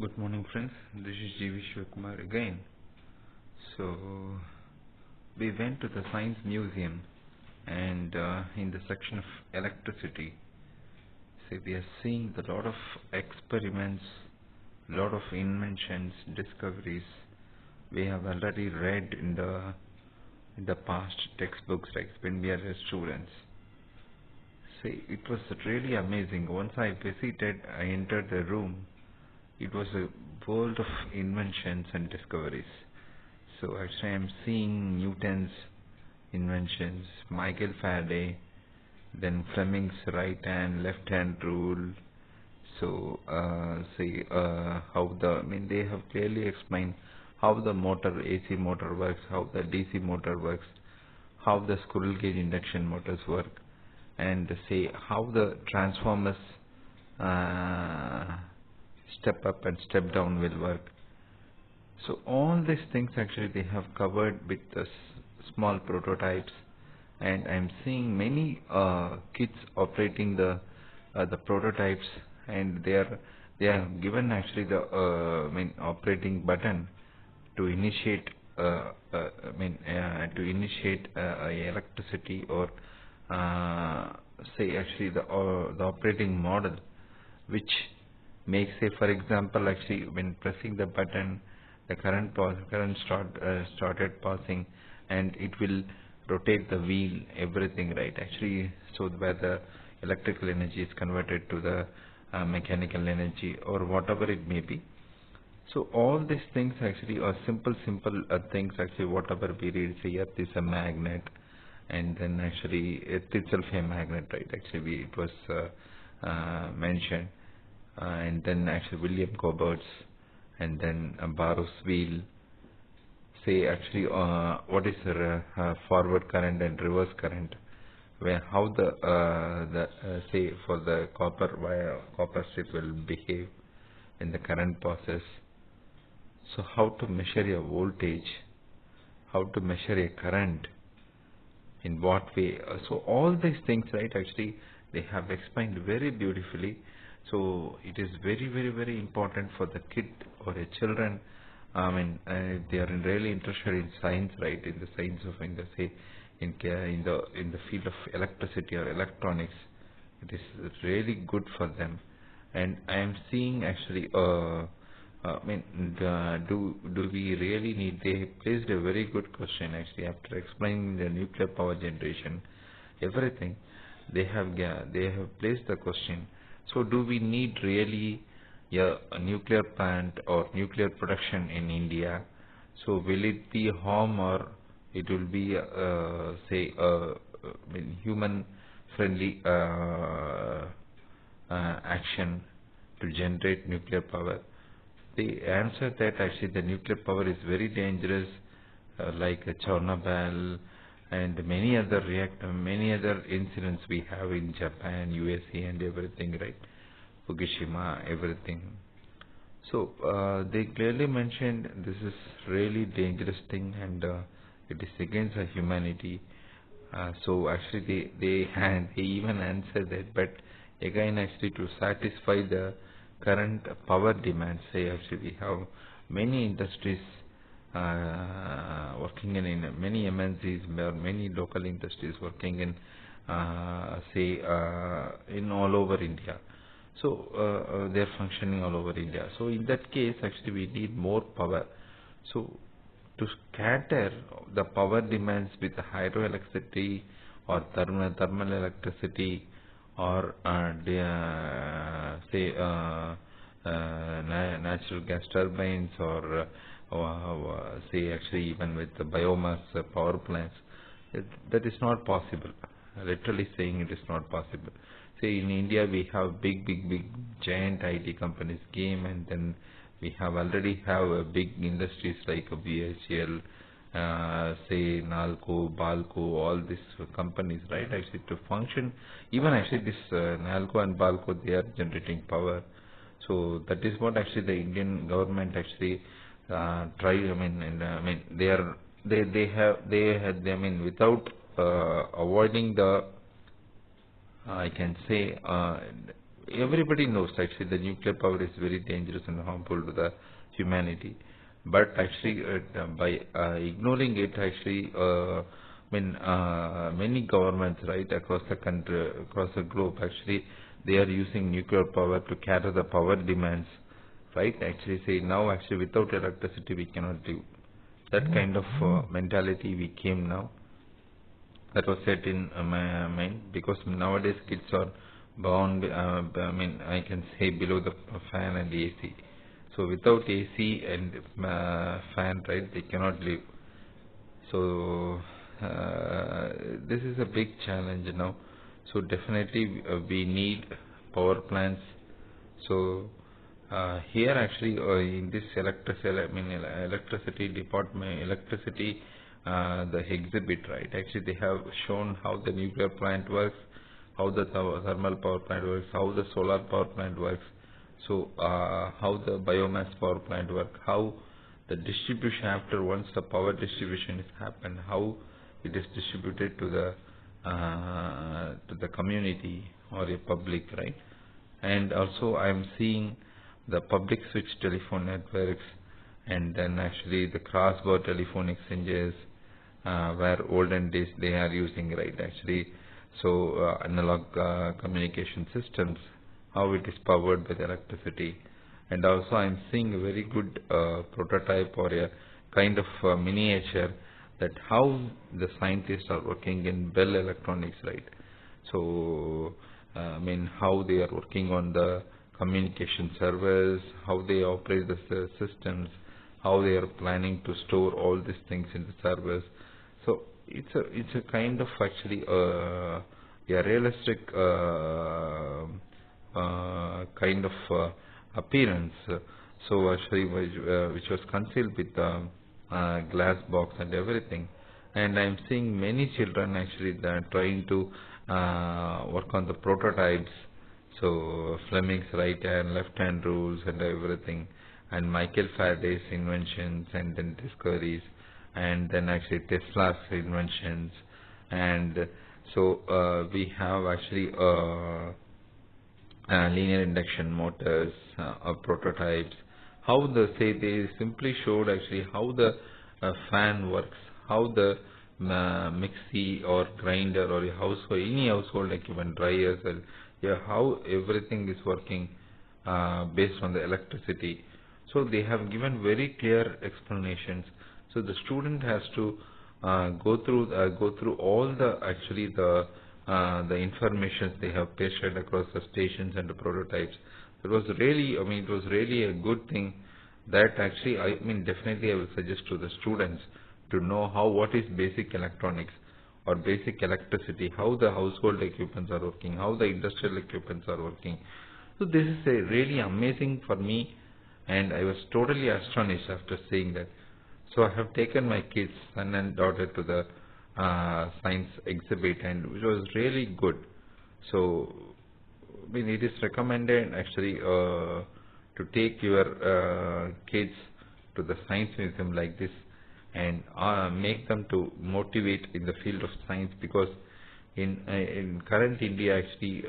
Good morning, friends. This is Shivakkumar again. So, we went to the Science Museum and in the section of electricity, so we are seeing a lot of experiments, lot of inventions, discoveries we have already read in the past textbooks, like when we are students. See, it was really amazing. Once I visited, I entered the room. It was a world of inventions and discoveries. So actually I'm seeing Newton's inventions, Michael Faraday, then Fleming's right hand, left hand rule. So see how they have clearly explained how the motor, AC motor works, how the DC motor works, how the squirrel cage induction motors work, and say how the transformers uh, step up and step down will work. So all these things actually they have covered with the small prototypes, and I'm seeing many kids operating the prototypes, and they are given actually the operating button to initiate to initiate electricity, or say actually the operating model, which makes, say for example, actually when pressing the button, the started passing, and it will rotate the wheel, everything, right, actually, so where the electrical energy is converted to the mechanical energy or whatever it may be. So all these things actually are simple things. Actually, whatever we read, say Earth is a magnet, and then actually Earth itself a magnet, right? Actually, it was mentioned, and then actually William Gobberts, and then Barrow's wheel. Say actually, what is the forward current and reverse current? Where how the say for the copper wire, copper strip will behave in the current process. So how to measure a voltage, how to measure a current, in what way. So all these things, right, actually they have explained very beautifully. So it is very important for the kid or a children. If they are really interested in science, right, in the science of, in the say in the field of electricity or electronics, it is really good for them. And I am seeing actually do we really need? They placed a very good question actually after explaining the nuclear power generation, everything. They have placed the question. So, do we need really a nuclear plant or nuclear production in India? So, will it be harm, or it will be say human friendly action to generate nuclear power? The answer that actually the nuclear power is very dangerous, like Chernobyl and many other incidents we have in Japan, USA, and everything, right? Fukushima, everything. So they clearly mentioned this is really dangerous thing, and it is against the humanity. So actually they even answered that, but again actually to satisfy the current power demand, say actually we have many industries working in many MNCs or many local industries working in say in all over India. So they are functioning all over India. So in that case, actually we need more power. So to scatter the power demands with hydroelectricity or thermal electricity, or say natural gas turbines, or say actually even with the biomass power plants, that is not possible. Literally saying, it is not possible. Say in India we have big giant IT companies came, and then we have already have big industries like BHEL, say Nalco, Balco, all these companies, right? Actually to function, even actually this Nalco and Balco, they are generating power. So that is what actually the Indian government actually try. They had. Without avoiding the I can say everybody knows actually the nuclear power is very dangerous and harmful to the humanity. But actually, by ignoring it, actually, many governments, right, across the country, across the globe, actually, they are using nuclear power to cater the power demands, right? Actually, say now, actually, without electricity, we cannot live. That kind of mentality we came now. That was set in my mind, because nowadays kids are born, I can say below the fan and AC. So without AC and fan, right, they cannot live. So this is a big challenge now. So definitely we need power plants. So here actually in this electricity department, the exhibit, right? Actually, they have shown how the nuclear plant works, how the thermal power plant works, how the solar power plant works. So how the biomass power plant work, how the distribution after once the power distribution is happened, how it is distributed to the community or a public, right? And also I am seeing the public switch telephone networks, and then actually the crossbar telephone exchanges, where olden days they are using, right, actually. So analog communication systems, how it is powered by the electricity. And also I am seeing a very good prototype or a kind of miniature that how the scientists are working in Bell Electronics, right? So how they are working on the communication servers, how they operate the systems, how they are planning to store all these things in the servers. So it's a kind of actually a realistic kind of appearance. So actually which was concealed with glass box and everything. And I'm seeing many children actually that are trying to work on the prototypes. So Fleming's right and left hand rules and everything, and Michael Faraday's inventions and then discoveries, and then actually Tesla's inventions. And so we have actually linear induction motors or prototypes. How they simply showed actually how the fan works, how the mixie or grinder or a household, any household equipment, dryers, or how everything is working based on the electricity. So they have given very clear explanations. So the student has to go through all the actually the information they have pasted across the stations and the prototypes. It was really, it was really a good thing that actually, definitely I will suggest to the students to know what is basic electronics or basic electricity, how the household equipments are working, how the industrial equipments are working. So this is a really amazing for me, and I was totally astonished after seeing that. So I have taken my kids, son and daughter, to the science exhibit, and which was really good. So it is recommended actually to take your kids to the science museum like this, and make them to motivate in the field of science, because in current India actually